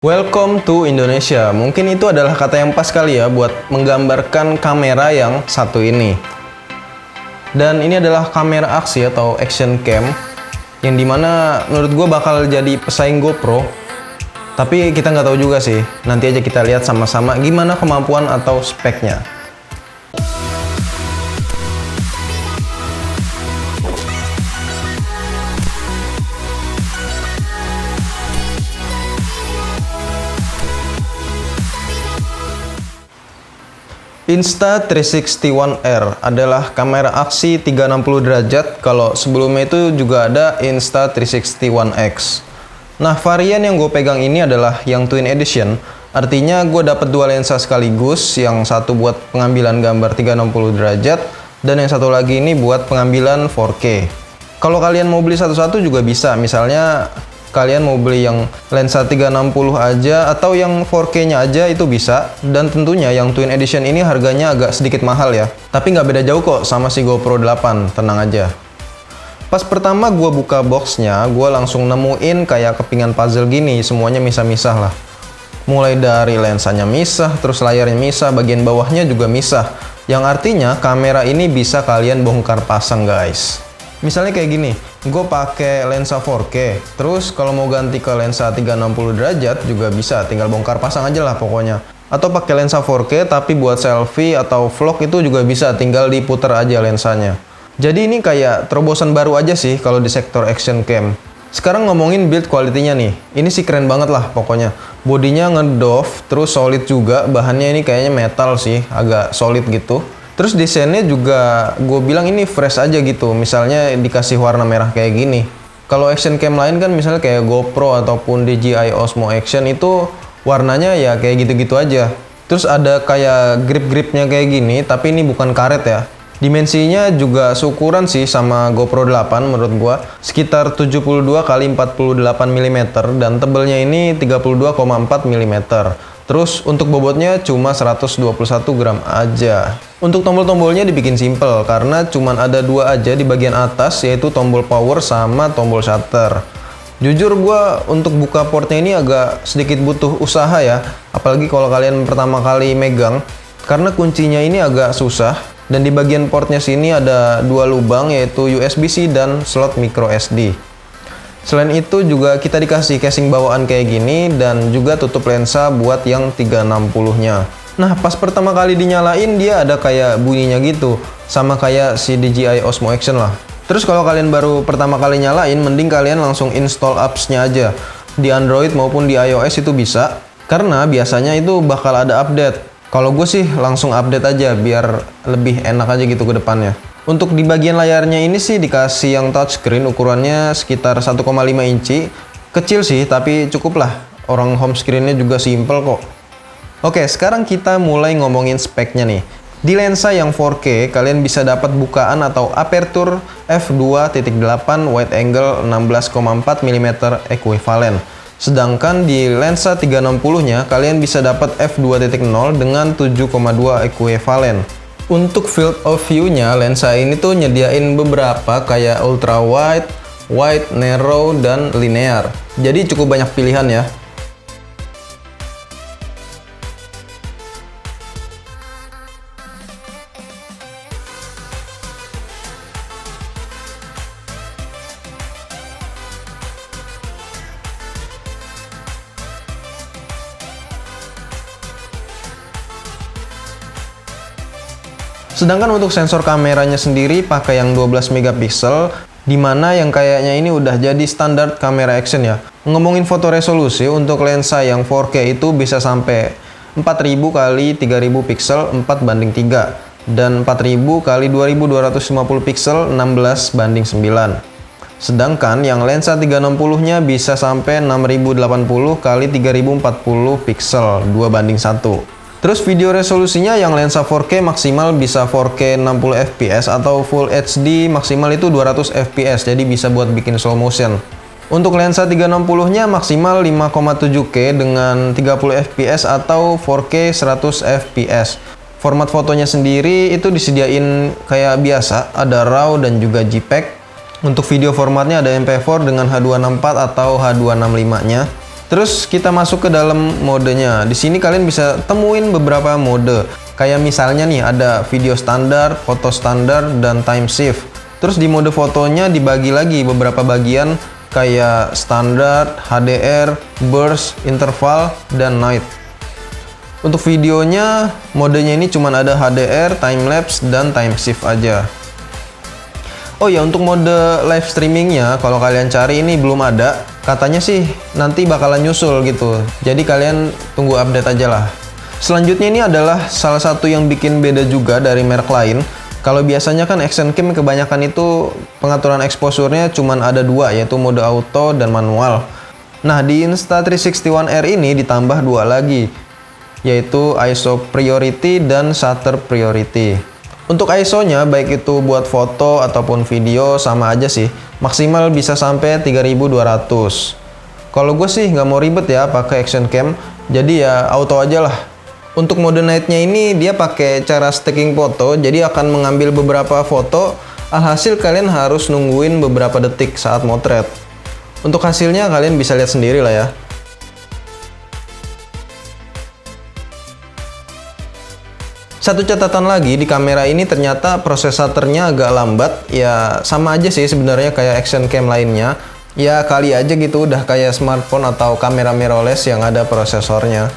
Welcome to Indonesia. Mungkin itu adalah kata yang pas kali ya buat menggambarkan kamera yang satu ini. Dan ini adalah kamera aksi atau action cam yang dimana menurut gue bakal jadi pesaing GoPro. Tapi kita nggak tahu juga sih. Nanti aja kita lihat sama-sama gimana kemampuan atau speknya. Insta360 ONE R adalah kamera aksi 360 derajat. Kalau sebelumnya itu juga ada Insta360 ONE X. Nah, varian yang gue pegang ini adalah yang Twin Edition. Artinya gue dapat dua lensa sekaligus, yang satu buat pengambilan gambar 360 derajat dan yang satu lagi ini buat pengambilan 4K. Kalau kalian mau beli satu-satu juga bisa. Misalnya kalian mau beli yang lensa 360 aja atau yang 4K-nya aja itu bisa. Dan tentunya yang Twin Edition ini harganya agak sedikit mahal ya. Tapi nggak beda jauh kok sama si GoPro 8, tenang aja. Pas pertama gue buka boxnya, gue langsung nemuin kayak kepingan puzzle gini, semuanya misah-misah lah. Mulai dari lensanya misah, terus layarnya misah, bagian bawahnya juga misah. Yang artinya kamera ini bisa kalian bongkar pasang guys. Misalnya kayak gini, gue pakai lensa 4K, terus kalau mau ganti ke lensa 360 derajat juga bisa, tinggal bongkar pasang aja lah pokoknya. Atau pakai lensa 4K tapi buat selfie atau vlog itu juga bisa, tinggal diputer aja lensanya. Jadi ini kayak terobosan baru aja sih kalau di sektor action cam. Sekarang ngomongin build quality-nya nih, ini sih keren banget lah pokoknya. Bodinya ngedove, terus solid juga, bahannya ini kayaknya metal sih, agak solid gitu. Terus desainnya juga gue bilang ini fresh aja gitu. Misalnya dikasih warna merah kayak gini. Kalau action cam lain kan misalnya kayak GoPro ataupun DJI Osmo Action itu warnanya ya kayak gitu-gitu aja. Terus ada kayak grip-gripnya kayak gini, tapi ini bukan karet ya. Dimensinya juga seukuran sih sama GoPro 8 menurut gue. Sekitar 72 x 48 mm dan tebelnya ini 32,4 mm. Terus untuk bobotnya cuma 121 gram aja. Untuk tombol-tombolnya dibikin simple karena cuma ada dua aja di bagian atas, yaitu tombol power sama tombol shutter. Jujur gue untuk buka portnya ini agak sedikit butuh usaha ya, apalagi kalau kalian pertama kali megang, karena kuncinya ini agak susah. Dan di bagian portnya sini ada dua lubang, yaitu USB-C dan slot micro SD. Selain itu juga kita dikasih casing bawaan kayak gini dan juga tutup lensa buat yang 360-nya. Nah, pas pertama kali dinyalain dia ada kayak bunyinya gitu, sama kayak si DJI Osmo Action lah. Terus kalau kalian baru pertama kali nyalain, mending kalian langsung install apps-nya aja. Di Android maupun di iOS itu bisa, karena biasanya itu bakal ada update. Kalau gue sih langsung update aja biar lebih enak aja gitu ke depannya. Untuk di bagian layarnya ini sih dikasih yang touchscreen, ukurannya sekitar 1,5 inci. Kecil sih, tapi cukup lah. Orang home screen-nya juga simple kok. Oke, sekarang kita mulai ngomongin speknya nih. Di lensa yang 4K, kalian bisa dapat bukaan atau aperture f2.8 wide angle 16,4 mm equivalent. Sedangkan di lensa 360-nya, kalian bisa dapat f2.0 dengan 7,2 equivalent. Untuk field of view-nya, lensa ini tuh nyediain beberapa kayak ultra wide, wide, narrow, dan linear. Jadi cukup banyak pilihan ya. Sedangkan untuk sensor kameranya sendiri pakai yang 12 megapiksel, dimana yang kayaknya ini udah jadi standar kamera action ya. Ngomongin foto resolusi, untuk lensa yang 4K itu bisa sampai 4000 x 3000 piksel 4:3 dan 4000 x 2250 piksel 16:9. Sedangkan yang lensa 360-nya bisa sampai 6080 x 3040 piksel 2:1. Terus video resolusinya yang lensa 4K maksimal bisa 4K 60 fps atau Full HD maksimal itu 200 fps, jadi bisa buat bikin slow motion. Untuk lensa 360-nya maksimal 5,7K dengan 30 fps atau 4K 100 fps. Format fotonya sendiri itu disediain kayak biasa, ada RAW dan juga JPEG. Untuk video formatnya ada MP4 dengan H264 atau H265-nya. Terus kita masuk ke dalam modenya. Di sini kalian bisa temuin beberapa mode. Kayak misalnya nih ada video standar, foto standar, dan time shift. Terus di mode fotonya dibagi lagi beberapa bagian kayak standar, HDR, burst, interval, dan night. Untuk videonya, modenya ini cuma ada HDR, timelapse, dan time shift aja. Oh ya, untuk mode live streamingnya, kalau kalian cari ini belum ada. Katanya sih nanti bakalan nyusul gitu. Jadi kalian tunggu update aja lah. Selanjutnya ini adalah salah satu yang bikin beda juga dari merek lain. Kalau biasanya kan action cam kebanyakan itu pengaturan exposure-nya cuma ada dua, yaitu mode auto dan manual. Nah, di Insta360 One R ini ditambah dua lagi, yaitu ISO priority dan shutter priority. Untuk ISO-nya, baik itu buat foto ataupun video sama aja sih. Maksimal bisa sampai 3200. Kalau gue sih nggak mau ribet ya pakai action cam, jadi ya auto aja lah. Untuk mode night-nya ini dia pakai cara stacking foto, jadi akan mengambil beberapa foto. Alhasil kalian harus nungguin beberapa detik saat motret. Untuk hasilnya kalian bisa lihat sendiri lah ya. Satu catatan lagi, di kamera ini ternyata prosesornya agak lambat. Ya sama aja sih sebenarnya kayak action cam lainnya. Ya kali aja gitu udah kayak smartphone atau kamera mirrorless yang ada prosesornya.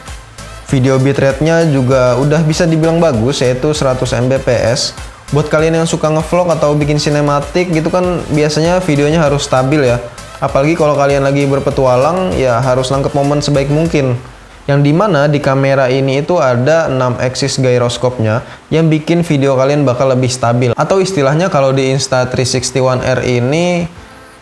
Video bitrate-nya juga udah bisa dibilang bagus, yaitu 100 Mbps. Buat kalian yang suka ngevlog atau bikin sinematik gitu kan, biasanya videonya harus stabil ya. Apalagi kalau kalian lagi berpetualang, ya harus nangkep momen sebaik mungkin. Yang dimana di kamera ini itu ada 6 axis gyroscope-nya yang bikin video kalian bakal lebih stabil. Atau istilahnya kalau di Insta360 One R ini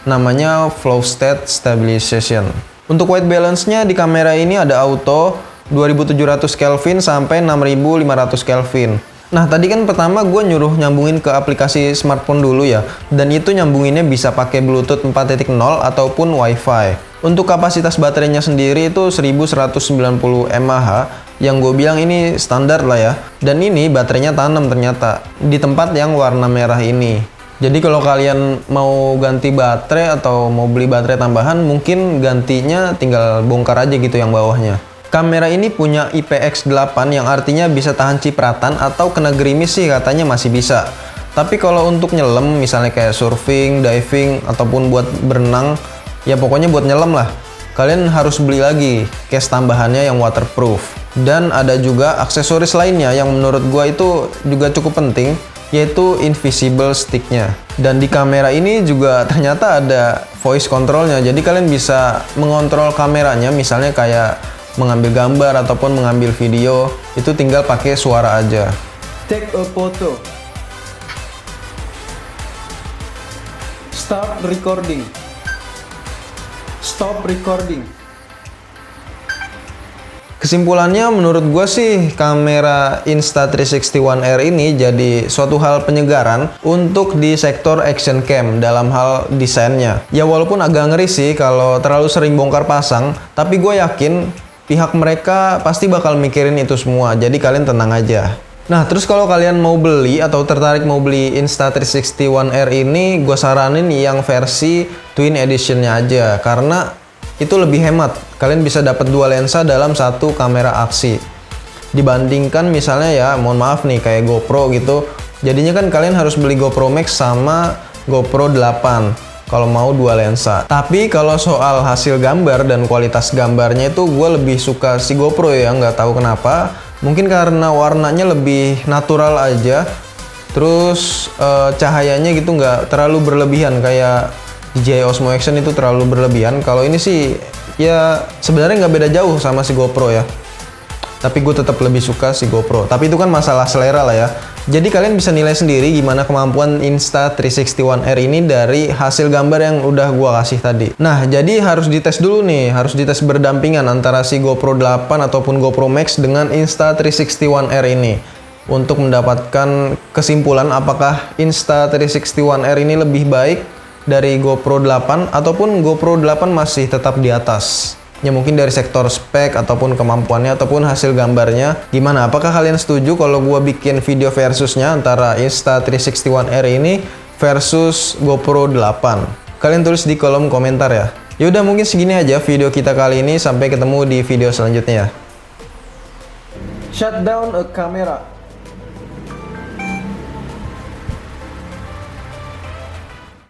namanya flow state stabilization. Untuk white balance-nya di kamera ini ada auto 2700 Kelvin sampai 6500 Kelvin. Nah tadi kan pertama gue nyuruh nyambungin ke aplikasi smartphone dulu ya, dan itu nyambunginnya bisa pakai Bluetooth 4.0 ataupun Wi-Fi. Untuk kapasitas baterainya sendiri itu 1190 mAh, yang gue bilang ini standar lah ya. Dan ini baterainya tanam ternyata di tempat yang warna merah ini. Jadi kalau kalian mau ganti baterai atau mau beli baterai tambahan, mungkin gantinya tinggal bongkar aja gitu yang bawahnya. Kamera ini punya IPX8 yang artinya bisa tahan cipratan atau kena gerimis sih katanya masih bisa. Tapi kalau untuk nyelam misalnya kayak surfing, diving, ataupun buat berenang, ya pokoknya buat nyelam lah, kalian harus beli lagi case tambahannya yang waterproof. Dan ada juga aksesoris lainnya yang menurut gua itu juga cukup penting, yaitu invisible sticknya. Dan di kamera ini juga ternyata ada voice controlnya, jadi kalian bisa mengontrol kameranya, misalnya kayak mengambil gambar ataupun mengambil video, itu tinggal pakai suara aja. Take a photo. Start recording. Stop recording. Kesimpulannya menurut gue sih kamera Insta360 One R ini jadi suatu hal penyegaran untuk di sektor action cam dalam hal desainnya. Ya walaupun agak ngeri sih kalau terlalu sering bongkar pasang, tapi gue yakin pihak mereka pasti bakal mikirin itu semua, jadi kalian tenang aja. Nah, terus kalau kalian mau beli atau tertarik mau beli Insta360 One R ini, gue saranin yang versi Twin Edition-nya aja, karena itu lebih hemat. Kalian bisa dapat dua lensa dalam satu kamera aksi. Dibandingkan misalnya ya, mohon maaf nih, kayak GoPro gitu, jadinya kan kalian harus beli GoPro Max sama GoPro 8. Kalau mau dua lensa. Tapi kalau soal hasil gambar dan kualitas gambarnya itu gue lebih suka si GoPro ya, nggak tahu kenapa. Mungkin karena warnanya lebih natural aja. Terus cahayanya gitu nggak terlalu berlebihan kayak DJI Osmo Action itu terlalu berlebihan. Kalau ini sih ya sebenarnya nggak beda jauh sama si GoPro ya. Tapi gue tetap lebih suka si GoPro. Tapi itu kan masalah selera lah ya. Jadi kalian bisa nilai sendiri gimana kemampuan Insta360 One R ini dari hasil gambar yang udah gua kasih tadi. Nah, jadi harus dites dulu nih, harus dites berdampingan antara si GoPro 8 ataupun GoPro Max dengan Insta360 One R ini. Untuk mendapatkan kesimpulan apakah Insta360 One R ini lebih baik dari GoPro 8 ataupun GoPro 8 masih tetap di atas. Ya mungkin dari sektor spek ataupun kemampuannya ataupun hasil gambarnya. Gimana? Apakah kalian setuju kalau gua bikin video versusnya antara Insta360 One R ini versus GoPro 8? Kalian tulis di kolom komentar ya. Yaudah, mungkin segini aja video kita kali ini. Sampai ketemu di video selanjutnya ya. Shut down a camera.